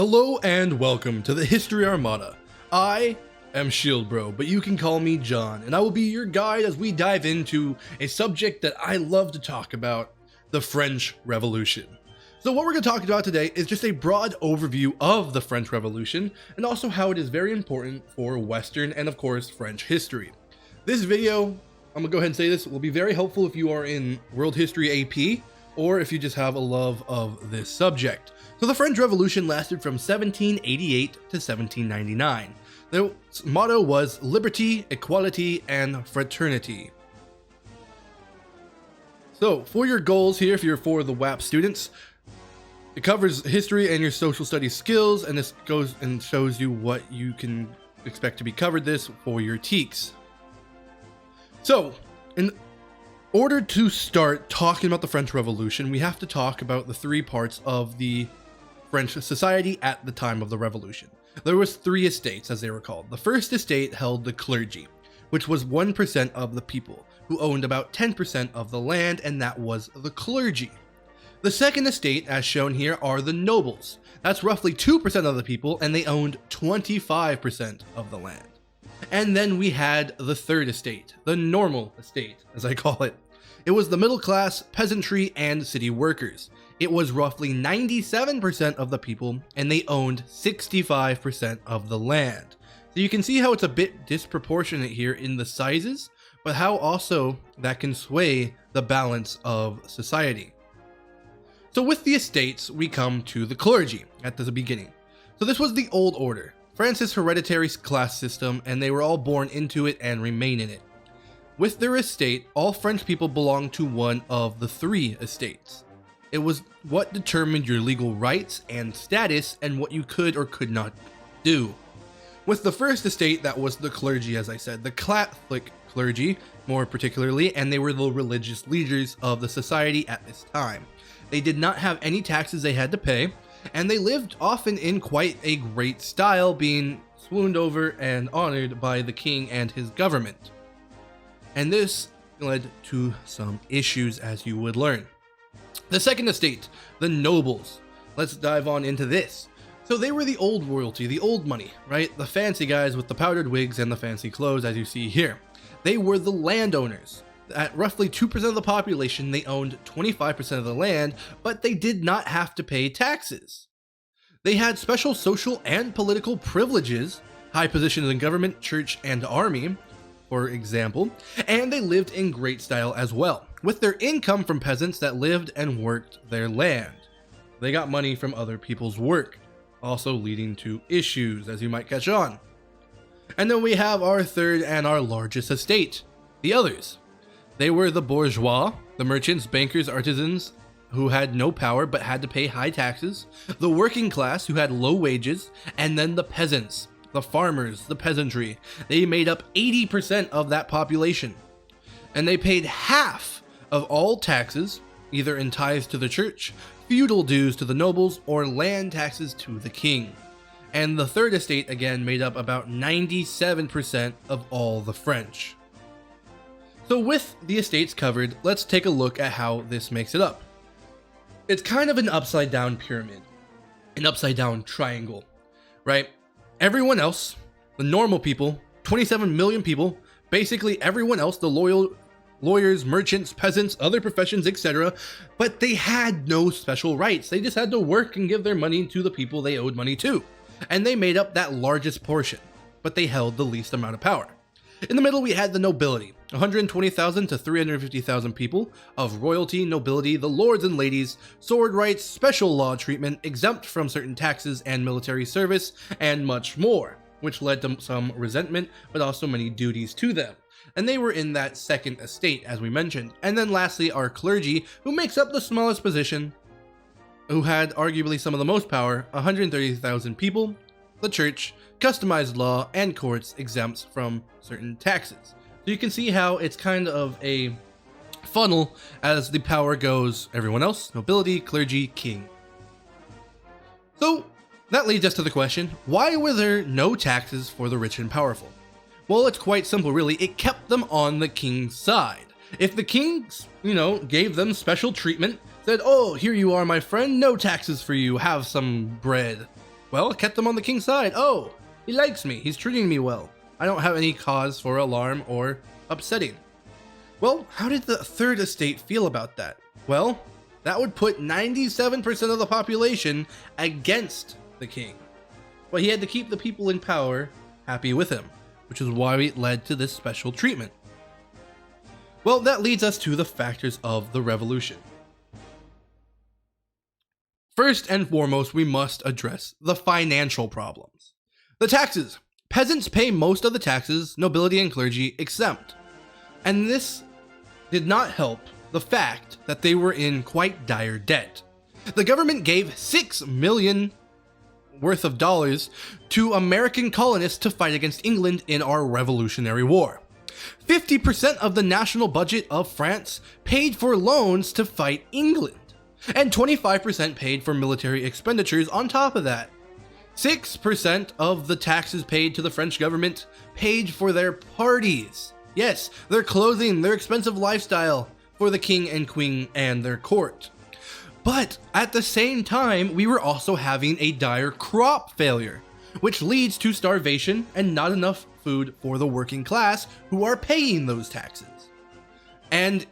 Hello and welcome to the History Armada. I am Shield Bro, but you can call me John, and I will be your guide as we dive into a subject that I love to talk about, the French Revolution. So what we're going to talk about today is just a broad overview of the French Revolution, and also how it is very important for Western and of course French history. This video, I'm going to go ahead and say this, will be very helpful if you are in World History AP, or if you just have a love of this subject. So the French Revolution lasted from 1788 to 1799. The motto was liberty, equality, and fraternity. So for your goals here, if you're for the WAP students, it covers history and your social studies skills, and this goes and shows you what you can expect to be covered this for your TEKS. So in order to start talking about the French Revolution, we have to talk about the three parts of the French society at the time of the revolution. There was three estates, as they were called. The first estate held the clergy, which was 1% of the people, who owned about 10% of the land, and that was the clergy. The second estate, as shown here, are the nobles. That's roughly 2% of the people, and they owned 25% of the land. And then we had the third estate, the normal estate, as I call it. It was the middle class, peasantry, and city workers. It was roughly 97% of the people, and they owned 65% of the land. So you can see how it's a bit disproportionate here in the sizes, but how also that can sway the balance of society. So with the estates, we come to the clergy at the beginning. So this was the old order, France's hereditary class system, and they were all born into it and remain in it. With their estate, all French people belonged to one of the three estates. It was what determined your legal rights and status and what you could or could not do. With the first estate, that was the clergy, as I said, the Catholic clergy more particularly, and they were the religious leaders of the society at this time. They did not have any taxes they had to pay, and they lived often in quite a great style, being swooned over and honored by the king and his government. And this led to some issues, as you would learn. The second estate, the nobles. Let's dive on into this. So they were the old royalty, the old money, right? The fancy guys with the powdered wigs and the fancy clothes, as you see here. They were the landowners. At roughly 2% of the population, they owned 25% of the land, but they did not have to pay taxes. They had special social and political privileges, high positions in government, church, and army, for example, and they lived in great style as well, with their income from peasants that lived and worked their land. They got money from other people's work, also leading to issues, as you might catch on. And then we have our third and our largest estate, the others. They were the bourgeois, the merchants, bankers, artisans, who had no power but had to pay high taxes, the working class, who had low wages, and then the peasants, the farmers, the peasantry. They made up 80% of that population, and they paid half of all taxes, either in tithes to the church, feudal dues to the nobles, or land taxes to the king. And the third estate again made up about 97% of all the French. So with the estates covered, let's take a look at how this makes it up. It's kind of an upside down pyramid, an upside down triangle, right? Everyone else, the normal people, 27 million people, basically everyone else, the lawyers, merchants, peasants, other professions, etc., but they had no special rights. They just had to work and give their money to the people they owed money to. And they made up that largest portion, but they held the least amount of power. In the middle, we had the nobility, 120,000 to 350,000 people of royalty, nobility, the lords and ladies, sword rights, special law treatment, exempt from certain taxes and military service, and much more, which led to some resentment, but also many duties to them. And they were in that second estate, as we mentioned. And then lastly, our clergy, who makes up the smallest position, who had arguably some of the most power, 130,000 people, the church, customized law, and courts exempt from certain taxes. So you can see how it's kind of a funnel as the power goes everyone else, nobility, clergy, king. So that leads us to the question, why were there no taxes for the rich and powerful? Well, it's quite simple really, it kept them on the king's side. If the kings, gave them special treatment, said, oh, here you are, my friend, no taxes for you, have some bread. Well, it kept them on the king's side. Oh, he likes me. He's treating me well. I don't have any cause for alarm or upsetting. Well, how did the Third Estate feel about that? Well, that would put 97% of the population against the king. But he had to keep the people in power happy with him, which is why it led to this special treatment. Well, that leads us to the factors of the revolution. First and foremost, we must address the financial problems. The taxes. Peasants pay most of the taxes, nobility and clergy exempt. And this did not help the fact that they were in quite dire debt. The government gave $6 million worth of dollars to American colonists to fight against England in our Revolutionary War. 50% of the national budget of France paid for loans to fight England, and 25% paid for military expenditures on top of that. 6% of the taxes paid to the French government paid for their parties. Yes, their clothing, their expensive lifestyle for the king and queen and their court. But at the same time, we were also having a dire crop failure, which leads to starvation and not enough food for the working class who are paying those taxes. And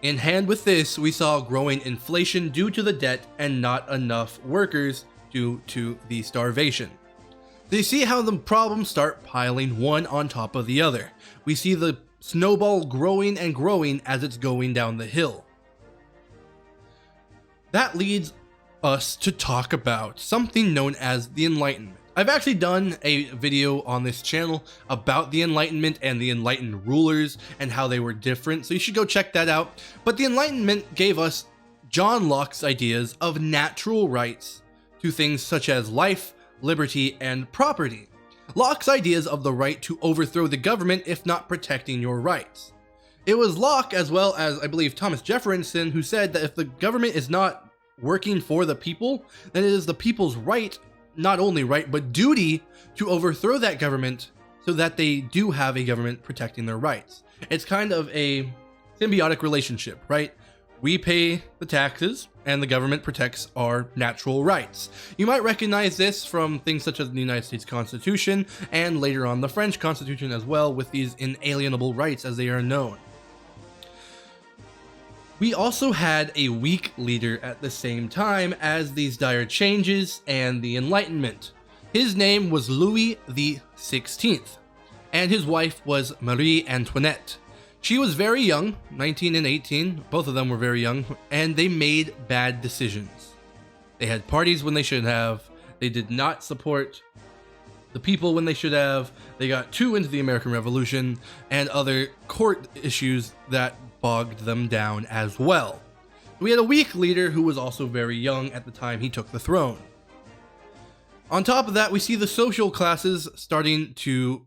in hand with this, we saw growing inflation due to the debt and not enough workers due to the starvation. So you see how the problems start piling one on top of the other. We see the snowball growing and growing as it's going down the hill. That leads us to talk about something known as the Enlightenment. I've actually done a video on this channel about the Enlightenment and the enlightened rulers and how they were different, so you should go check that out. But the Enlightenment gave us John Locke's ideas of natural rights to things such as life, liberty, and property. Locke's ideas of the right to overthrow the government if not protecting your rights. It was Locke, as well as I believe Thomas Jefferson, who said that if the government is not working for the people, then it is the people's right, not only right, but duty to overthrow that government so that they do have a government protecting their rights. It's kind of a symbiotic relationship, right? We pay the taxes and the government protects our natural rights. You might recognize this from things such as the United States Constitution and later on the French Constitution as well, with these inalienable rights as they are known. We also had a weak leader at the same time as these dire changes and the Enlightenment. His name was Louis XVI, and his wife was Marie Antoinette. She was very young, 19 and 18, both of them were very young, and they made bad decisions. They had parties when they should have, they did not support the people when they should have, they got too into the American Revolution, and other court issues that bogged them down as well. We had a weak leader who was also very young at the time he took the throne. On top of that, we see the social classes starting to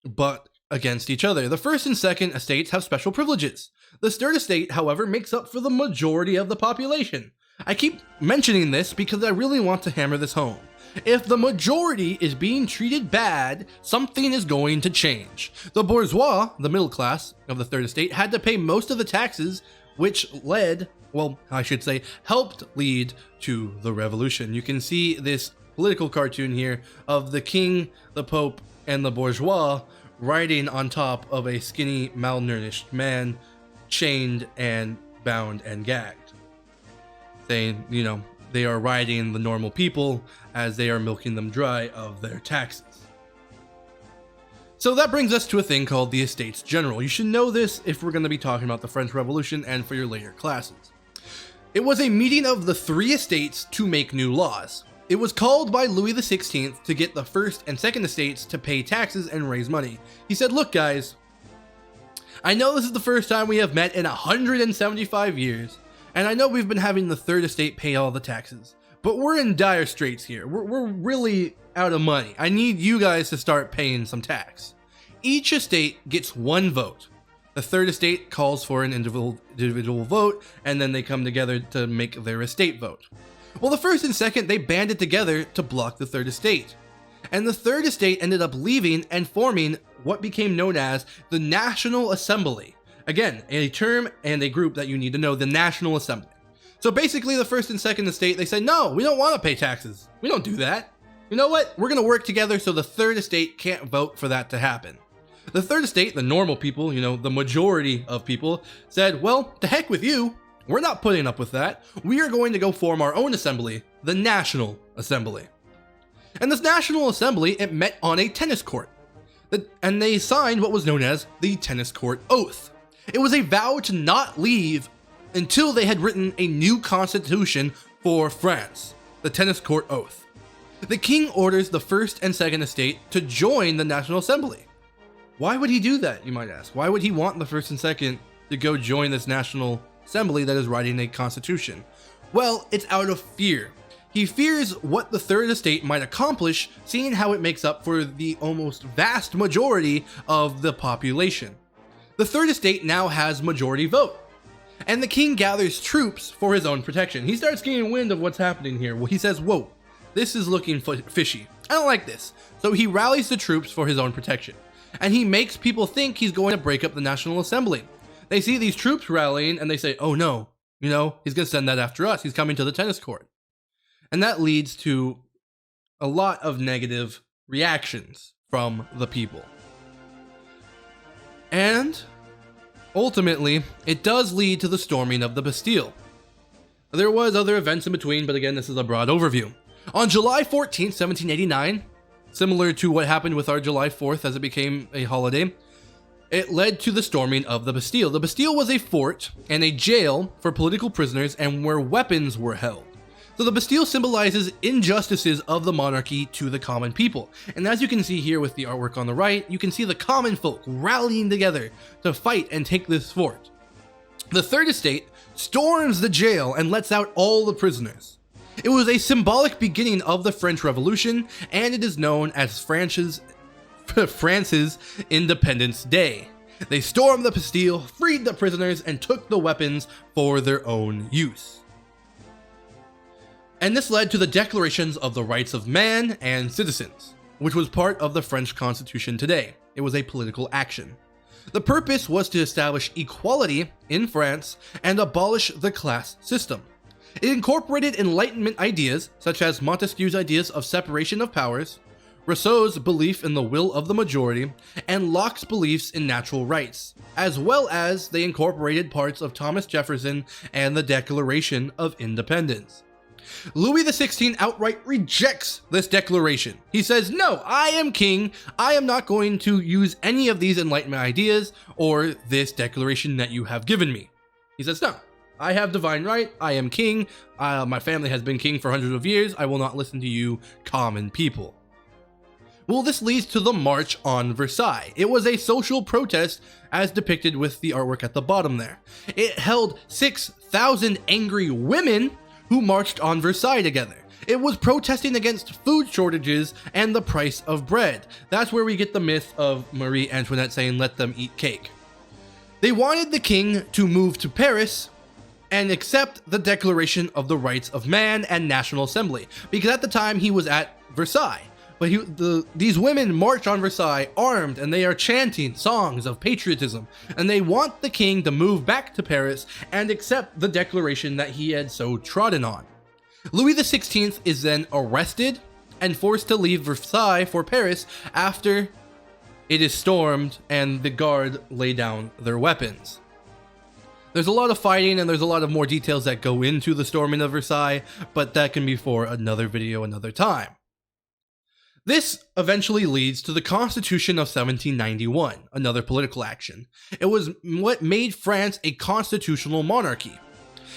butt against each other. The first and second estates have special privileges. The third estate, however, makes up for the majority of the population. I keep mentioning this because I really want to hammer this home. If the majority is being treated bad, something is going to change. The bourgeois, the middle class of the third estate, had to pay most of the taxes, which led, well, I should say, helped lead to the revolution. You can see this political cartoon here of the king, the pope, and the bourgeois riding on top of a skinny, malnourished man, chained and bound and gagged. Saying, you know, they are riding the normal people as they are milking them dry of their taxes. So that brings us to a thing called the Estates General. You should know this if we're going to be talking about the French Revolution and for your later classes. It was a meeting of the three estates to make new laws. It was called by Louis XVI to get the first and second estates to pay taxes and raise money. He said, look guys, I know this is the first time we have met in 175 years, and I know we've been having the third estate pay all the taxes, but we're in dire straits here. We're really out of money. I need you guys to start paying some tax. Each estate gets one vote. The third estate calls for an individual vote, and then they come together to make their estate vote. Well, the first and second, they banded together to block the third estate. And the third estate ended up leaving and forming what became known as the National Assembly. Again, a term and a group that you need to know, the National Assembly. So basically the first and second estate, they said, no, we don't want to pay taxes. We don't do that. you know what, we're going to work together so the third estate can't vote for that to happen. The third estate, the normal people, the majority of people, said, well, to heck with you. We're not putting up with that. We are going to go form our own assembly, the National Assembly. And this National Assembly, it met on a tennis court. And they signed what was known as the Tennis Court Oath. It was a vow to not leave until they had written a new constitution for France, the Tennis Court Oath. The king orders the first and second estate to join the National Assembly. Why would he do that, you might ask? Why would he want the first and second to go join this National Assembly that is writing a constitution? Well, it's out of fear. He fears what the third estate might accomplish, seeing how it makes up for the almost vast majority of the population. The third estate now has majority vote, and the king gathers troops for his own protection. He starts getting wind of what's happening here. Well, he says, whoa, this is looking fishy. I don't like this. So he rallies the troops for his own protection, and he makes people think he's going to break up the National Assembly. They see these troops rallying and they say, oh no, he's going to send that after us. He's coming to the tennis court. And that leads to a lot of negative reactions from the people. And ultimately, it does lead to the storming of the Bastille. There was other events in between, but again, this is a broad overview. On July 14th, 1789, similar to what happened with our July 4th as it became a holiday, it led to the storming of the Bastille. The Bastille was a fort and a jail for political prisoners and where weapons were held. So the Bastille symbolizes injustices of the monarchy to the common people. And as you can see here with the artwork on the right, you can see the common folk rallying together to fight and take this fort. The third estate storms the jail and lets out all the prisoners. It was a symbolic beginning of the French Revolution, and it is known as France's Independence Day. They stormed the Bastille, freed the prisoners, and took the weapons for their own use. And this led to the declarations of the rights of man and citizens, which was part of the French Constitution today. It was a political action. The purpose was to establish equality in France and abolish the class system. It incorporated Enlightenment ideas, such as Montesquieu's ideas of separation of powers, Rousseau's belief in the will of the majority, and Locke's beliefs in natural rights, as well as they incorporated parts of Thomas Jefferson and the Declaration of Independence. Louis XVI outright rejects this declaration. He says, no, I am king. I am not going to use any of these Enlightenment ideas or this declaration that you have given me. He says, no, I have divine right. I am king. My family has been king for hundreds of years. I will not listen to you common people. Well, this leads to the March on Versailles. It was a social protest as depicted with the artwork at the bottom there. It held 6,000 angry women who marched on Versailles together. It was protesting against food shortages and the price of bread. That's where we get the myth of Marie Antoinette saying, let them eat cake. They wanted the king to move to Paris and accept the Declaration of the Rights of Man and National Assembly, because at the time he was at Versailles. But these women march on Versailles armed, and they are chanting songs of patriotism, and they want the king to move back to Paris and accept the declaration that he had so trodden on. Louis XVI is then arrested and forced to leave Versailles for Paris after it is stormed and the guard lay down their weapons. There's a lot of fighting and there's a lot of more details that go into the storming of Versailles, but that can be for another video another time. This eventually leads to the Constitution of 1791, another political action. It was what made France a constitutional monarchy.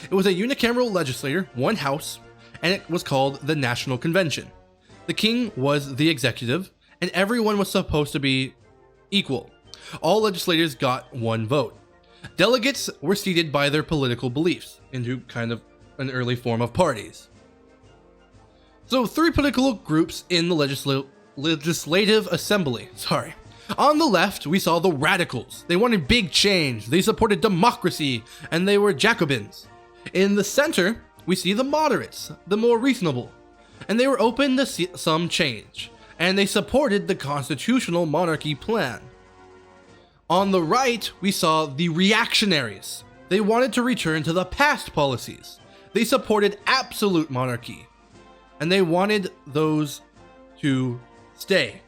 It was a unicameral legislature, one house, and it was called the National Convention. The king was the executive, and everyone was supposed to be equal. All legislators got one vote. Delegates were seated by their political beliefs into kind of an early form of parties. So 3 political groups in the legislative assembly. On the left, we saw the radicals. They wanted big change. They supported democracy, and they were Jacobins. In the center, we see the moderates, the more reasonable, and they were open to some change, and they supported the constitutional monarchy plan. On the right, we saw the reactionaries. They wanted to return to the past policies. They supported absolute monarchy. And they wanted those to stay.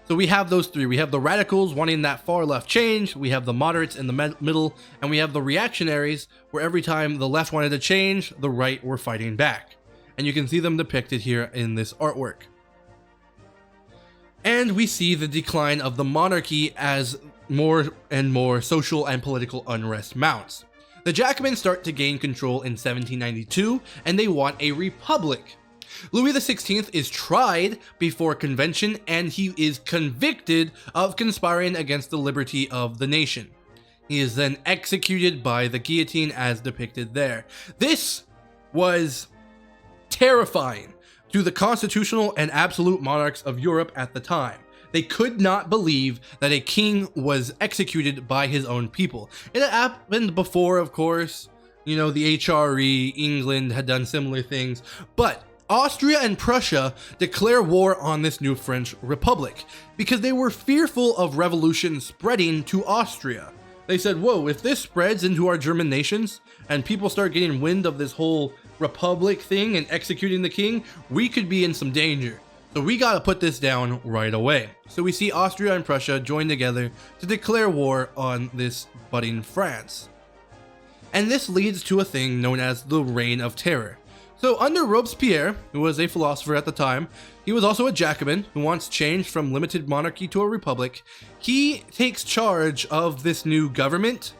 So we have those three. We have the radicals wanting that far left change, we have the moderates in the middle, and we have the reactionaries, where every time the left wanted to change, the right were fighting back. And you can see them depicted here in this artwork. And we see the decline of the monarchy as more and more social and political unrest mounts. The Jacobins start to gain control in 1792, and they want a republic. Louis XVI is tried before convention, and he is convicted of conspiring against the liberty of the nation. He is then executed by the guillotine as depicted there. This was terrifying to the constitutional and absolute monarchs of Europe at the time. They could not believe that a king was executed by his own people. It had happened before, of course. You know, the HRE, England had done similar things, but Austria and Prussia declare war on this new French Republic because they were fearful of revolution spreading to Austria. They said, whoa, if this spreads into our German nations and people start getting wind of this whole republic thing and executing the king, we could be in some danger. So we gotta put this down right away. So we see Austria and Prussia join together to declare war on this budding France. And this leads to a thing known as the Reign of Terror. So under Robespierre, who was a philosopher at the time, he was also a Jacobin who wants change from limited monarchy to a republic. He takes charge of this new government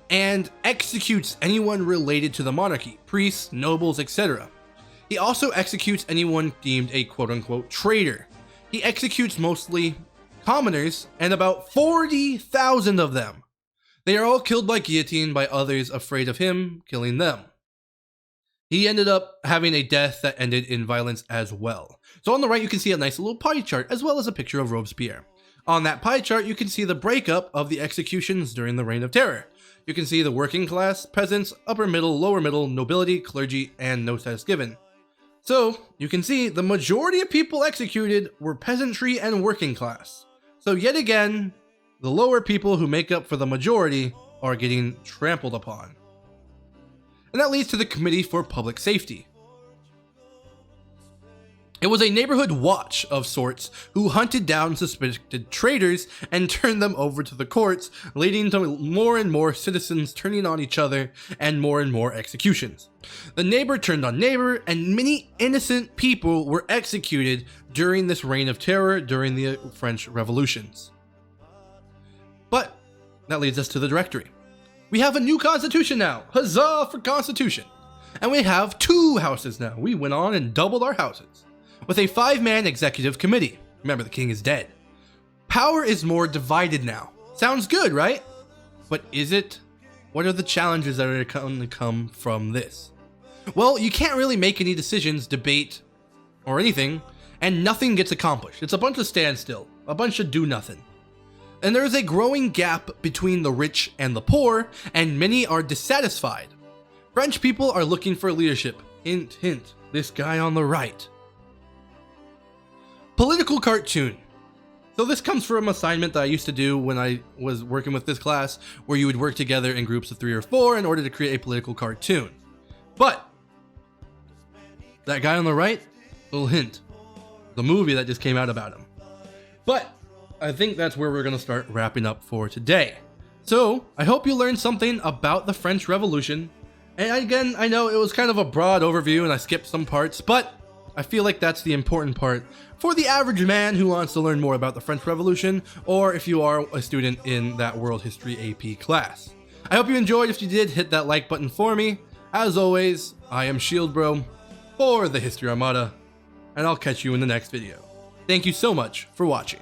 and executes anyone related to the monarchy, priests, nobles, etc. He also executes anyone deemed a quote-unquote traitor. He executes mostly commoners, and about 40,000 of them. They are all killed by guillotine by others afraid of him killing them. He ended up having a death that ended in violence as well. So on the right you can see a nice little pie chart as well as a picture of Robespierre. On that pie chart you can see the breakup of the executions during the Reign of Terror. You can see the working class, peasants, upper middle, lower middle, nobility, clergy, and no status given. So you can see the majority of people executed were peasantry and working class. So yet again, the lower people who make up for the majority are getting trampled upon. And that leads to the Committee for Public Safety. It was a neighborhood watch of sorts who hunted down suspected traitors and turned them over to the courts, leading to more and more citizens turning on each other and more executions. The neighbor turned on neighbor, and many innocent people were executed during this reign of terror during the French revolutions. But that leads us to the Directory. We have a new constitution now. Huzzah for Constitution. And we have 2 houses now. We went on and doubled our houses. With a 5-man executive committee. Remember, the king is dead. Power is more divided now. Sounds good, right? But is it? What are the challenges that are going to come from this? Well, you can't really make any decisions, debate, or anything, and nothing gets accomplished. It's a bunch of standstill, a bunch of do nothing. And there is a growing gap between the rich and the poor, and many are dissatisfied. French people are looking for leadership. Hint, hint, this guy on the right. Political cartoon. So this comes from an assignment that I used to do when I was working with this class, where you would work together in groups of 3 or 4 in order to create a political cartoon. But that guy on the right, little hint, the movie that just came out about him. But I think that's where we're going to start wrapping up for today. So I hope you learned something about the French Revolution. And again, I know it was kind of a broad overview and I skipped some parts, but I feel like that's the important part for the average man who wants to learn more about the French Revolution, or if you are a student in that World History AP class. I hope you enjoyed. If you did, hit that like button for me. As always, I am Shield Bro for the History Armada, and I'll catch you in the next video. Thank you so much for watching.